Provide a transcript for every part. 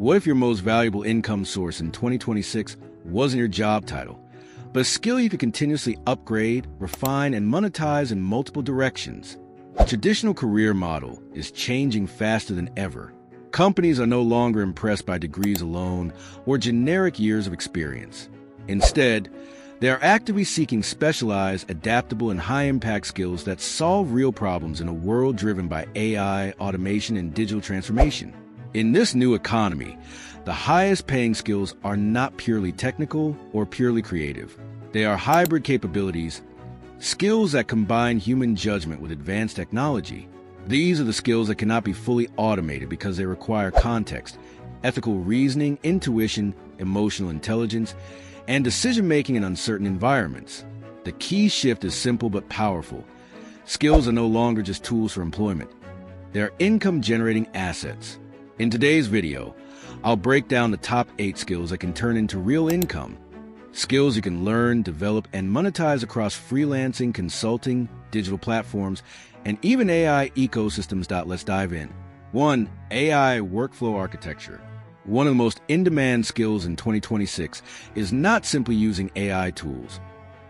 What if your most valuable income source in 2026 wasn't your job title, but a skill you could continuously upgrade, refine, and monetize in multiple directions? The traditional career model is changing faster than ever. Companies are no longer impressed by degrees alone or generic years of experience. Instead, they are actively seeking specialized, adaptable, and high-impact skills that solve real problems in a world driven by AI, automation, and digital transformation. In this new economy, the highest-paying skills are not purely technical or purely creative. They are hybrid capabilities, skills that combine human judgment with advanced technology. These are the skills that cannot be fully automated because they require context, ethical reasoning, intuition, emotional intelligence, and decision-making in uncertain environments. The key shift is simple but powerful. Skills are no longer just tools for employment. They are income-generating assets. In today's video, I'll break down the top 8 skills that can turn into real income. Skills you can learn, develop, and monetize across freelancing, consulting, digital platforms, and even AI ecosystems. Let's dive in. 1. AI workflow architecture. One of the most in-demand skills in 2026 is not simply using AI tools,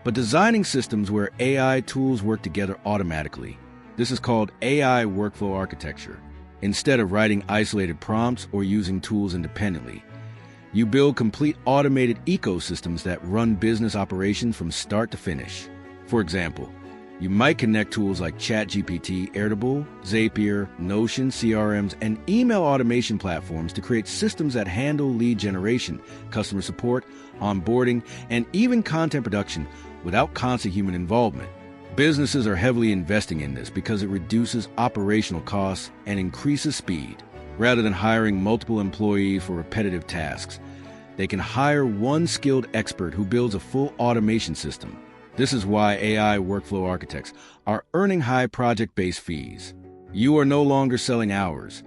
but designing systems where AI tools work together automatically. This is called AI workflow architecture. Instead of writing isolated prompts or using tools independently, you build complete automated ecosystems that run business operations from start to finish. For example, you might connect tools like ChatGPT, Airtable, Zapier, Notion, CRMs, and email automation platforms to create systems that handle lead generation, customer support, onboarding, and even content production without constant human involvement. Businesses are heavily investing in this because it reduces operational costs and increases speed. Rather than hiring multiple employees for repetitive tasks, they can hire one skilled expert who builds a full automation system. This is why AI workflow architects are earning high project-based fees. You are no longer selling hours.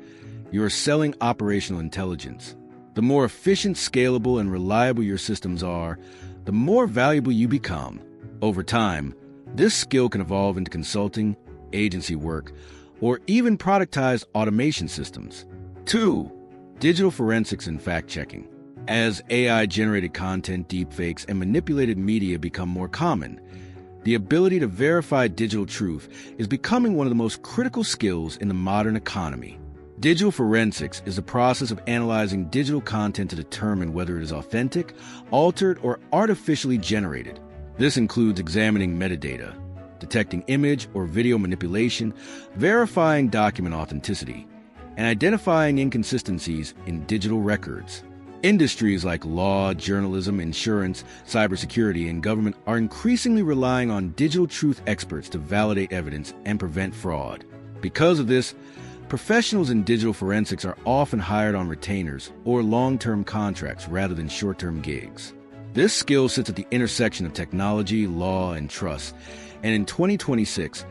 You are selling operational intelligence. The more efficient, scalable, and reliable your systems are, the more valuable you become. Over time, this skill can evolve into consulting, agency work, or even productized automation systems. 2. Digital forensics and fact-checking. As AI-generated content, deepfakes, and manipulated media become more common, the ability to verify digital truth is becoming one of the most critical skills in the modern economy. Digital forensics is the process of analyzing digital content to determine whether it is authentic, altered, or artificially generated. This includes examining metadata, detecting image or video manipulation, verifying document authenticity, and identifying inconsistencies in digital records. Industries like law, journalism, insurance, cybersecurity, and government are increasingly relying on digital truth experts to validate evidence and prevent fraud. Because of this, professionals in digital forensics are often hired on retainers or long-term contracts rather than short-term gigs. This skill sits at the intersection of technology, law, and trust. And in 2026,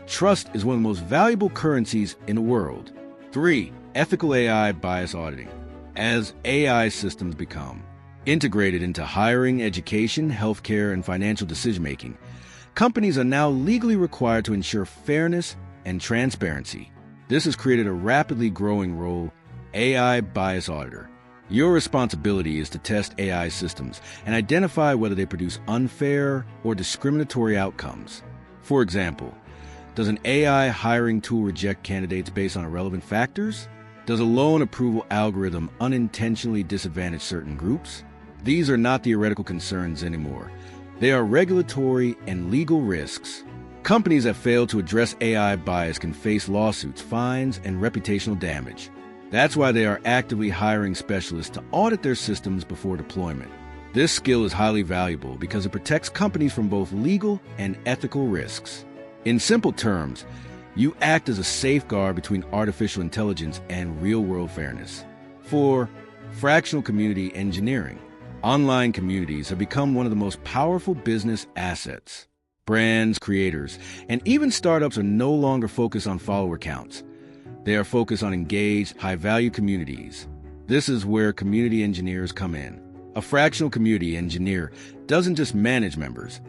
trust is one of the most valuable currencies in the world. 3. Ethical AI bias auditing. As AI systems become integrated into hiring, education, healthcare, and financial decision-making, companies are now legally required to ensure fairness and transparency. This has created a rapidly growing role, AI bias auditor. Your responsibility is to test AI systems and identify whether they produce unfair or discriminatory outcomes. For example, does an AI hiring tool reject candidates based on irrelevant factors? Does a loan approval algorithm unintentionally disadvantage certain groups? These are not theoretical concerns anymore. They are regulatory and legal risks. Companies that fail to address AI bias can face lawsuits, fines, and reputational damage. That's why they are actively hiring specialists to audit their systems before deployment. This skill is highly valuable because it protects companies from both legal and ethical risks. In simple terms, you act as a safeguard between artificial intelligence and real-world fairness. 4. Fractional community engineering. Online communities have become one of the most powerful business assets. Brands, creators, and even startups are no longer focused on follower counts. They are focused on engaged, high-value communities. This is where community engineers come in. A fractional community engineer doesn't just manage members.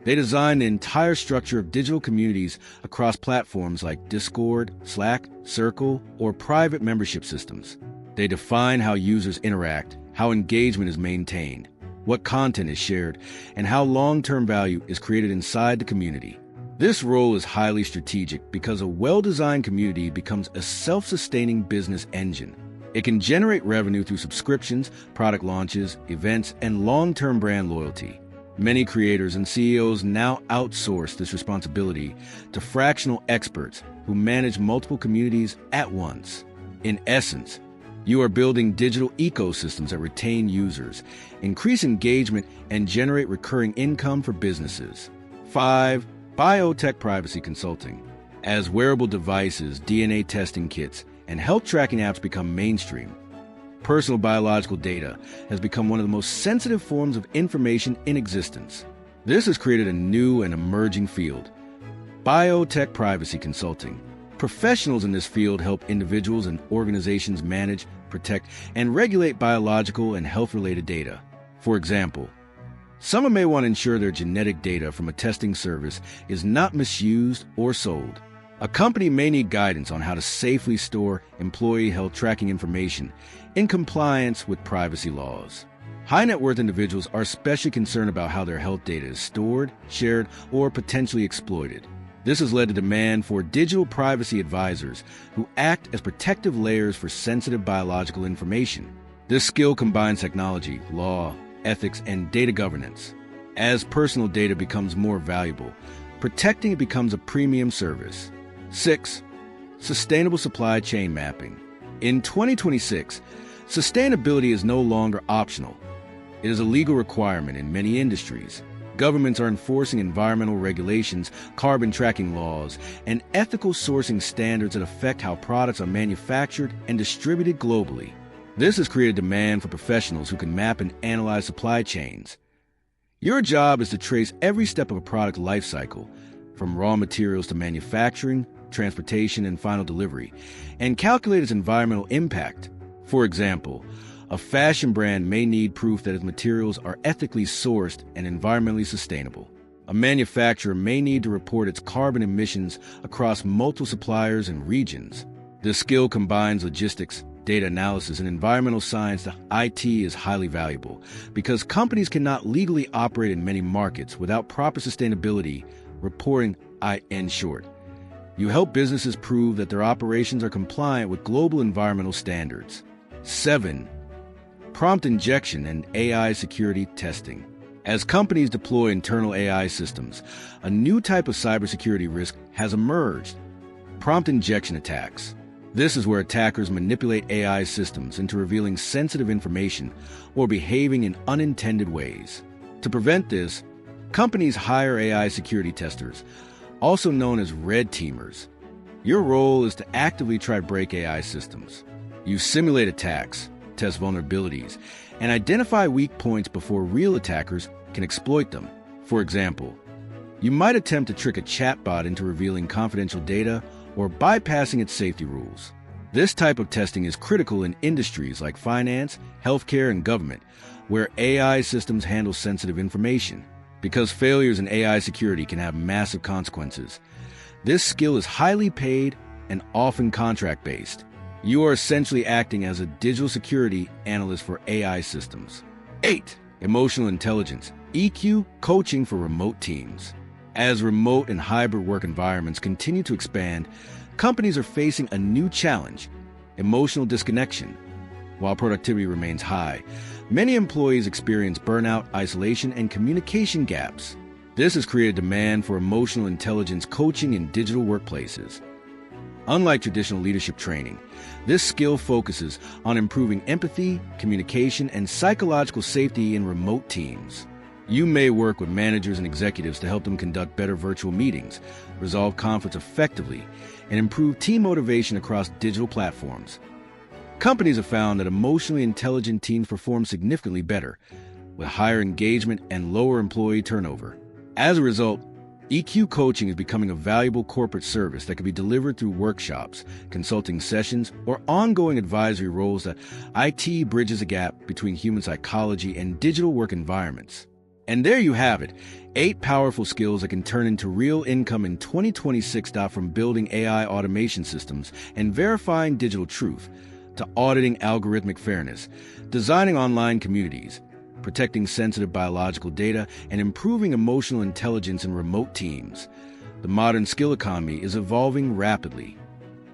They design the entire structure of digital communities across platforms like Discord, Slack, Circle, or private membership systems. They define how users interact, how engagement is maintained, what content is shared, and how long-term value is created inside the community. This role is highly strategic because a well-designed community becomes a self-sustaining business engine. It can generate revenue through subscriptions, product launches, events, and long-term brand loyalty. Many creators and CEOs now outsource this responsibility to fractional experts who manage multiple communities at once. In essence, you are building digital ecosystems that retain users, increase engagement, and generate recurring income for businesses. 5. Biotech privacy consulting. As wearable devices, DNA testing kits, and health tracking apps become mainstream, personal biological data has become one of the most sensitive forms of information in existence. This has created a new and emerging field, biotech privacy consulting. Professionals in this field help individuals and organizations manage, protect, and regulate biological and health-related data. For example, someone may want to ensure their genetic data from a testing service is not misused or sold. A company may need guidance on how to safely store employee health tracking information in compliance with privacy laws. High-net-worth individuals are especially concerned about how their health data is stored, shared, or potentially exploited. This has led to demand for digital privacy advisors who act as protective layers for sensitive biological information. This skill combines technology, law, ethics, and data governance. As personal data becomes more valuable, protecting it becomes a premium service. 6. Sustainable supply chain mapping. In 2026, sustainability is no longer optional. It is a legal requirement in many industries. Governments are enforcing environmental regulations, carbon tracking laws, and ethical sourcing standards that affect how products are manufactured and distributed globally. This has created demand for professionals who can map and analyze supply chains. Your job is to trace every step of a product lifecycle, from raw materials to manufacturing, transportation, and final delivery, and calculate its environmental impact. For example, a fashion brand may need proof that its materials are ethically sourced and environmentally sustainable. A manufacturer may need to report its carbon emissions across multiple suppliers and regions. This skill combines logistics, data analysis, and environmental science. The IT is highly valuable because companies cannot legally operate in many markets without proper sustainability reporting. In short, you help businesses prove that their operations are compliant with global environmental standards. 7. Prompt injection and AI security testing. As companies deploy internal AI systems, a new type of cybersecurity risk has emerged: prompt injection attacks. This is where attackers manipulate AI systems into revealing sensitive information or behaving in unintended ways. To prevent this, companies hire AI security testers, also known as red teamers. Your role is to actively try to break AI systems. You simulate attacks, test vulnerabilities, and identify weak points before real attackers can exploit them. For example, you might attempt to trick a chatbot into revealing confidential data or bypassing its safety rules. This type of testing is critical in industries like finance, healthcare, and government, where AI systems handle sensitive information. Because failures in AI security can have massive consequences, this skill is highly paid and often contract-based. You are essentially acting as a digital security analyst for AI systems. 8. Emotional intelligence, EQ coaching for remote teams. As remote and hybrid work environments continue to expand, companies are facing a new challenge: emotional disconnection. While productivity remains high, many employees experience burnout, isolation, and communication gaps. This has created demand for emotional intelligence coaching in digital workplaces. Unlike traditional leadership training, this skill focuses on improving empathy, communication, and psychological safety in remote teams. You may work with managers and executives to help them conduct better virtual meetings, resolve conflicts effectively, and improve team motivation across digital platforms. Companies have found that emotionally intelligent teams perform significantly better, with higher engagement and lower employee turnover. As a result, EQ coaching is becoming a valuable corporate service that can be delivered through workshops, consulting sessions, or ongoing advisory roles. That IT bridges a gap between human psychology and digital work environments. And there you have it, 8 powerful skills that can turn into real income in 2026. From building AI automation systems and verifying digital truth, to auditing algorithmic fairness, designing online communities, protecting sensitive biological data, and improving emotional intelligence in remote teams. The modern skill economy is evolving rapidly.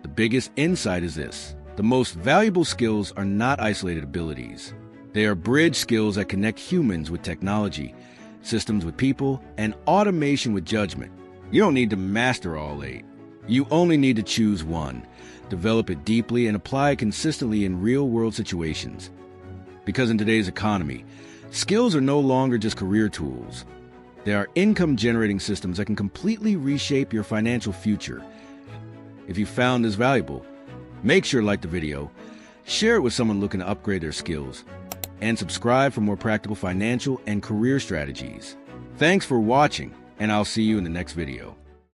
The biggest insight is this: the most valuable skills are not isolated abilities. They are bridge skills that connect humans with technology, systems with people, and automation with judgment. You don't need to master all 8. You only need to choose one, develop it deeply, and apply it consistently in real-world situations. Because in today's economy, skills are no longer just career tools. They are income-generating systems that can completely reshape your financial future. If you found this valuable, make sure to like the video, share it with someone looking to upgrade their skills, and subscribe for more practical financial and career strategies. Thanks for watching, and I'll see you in the next video.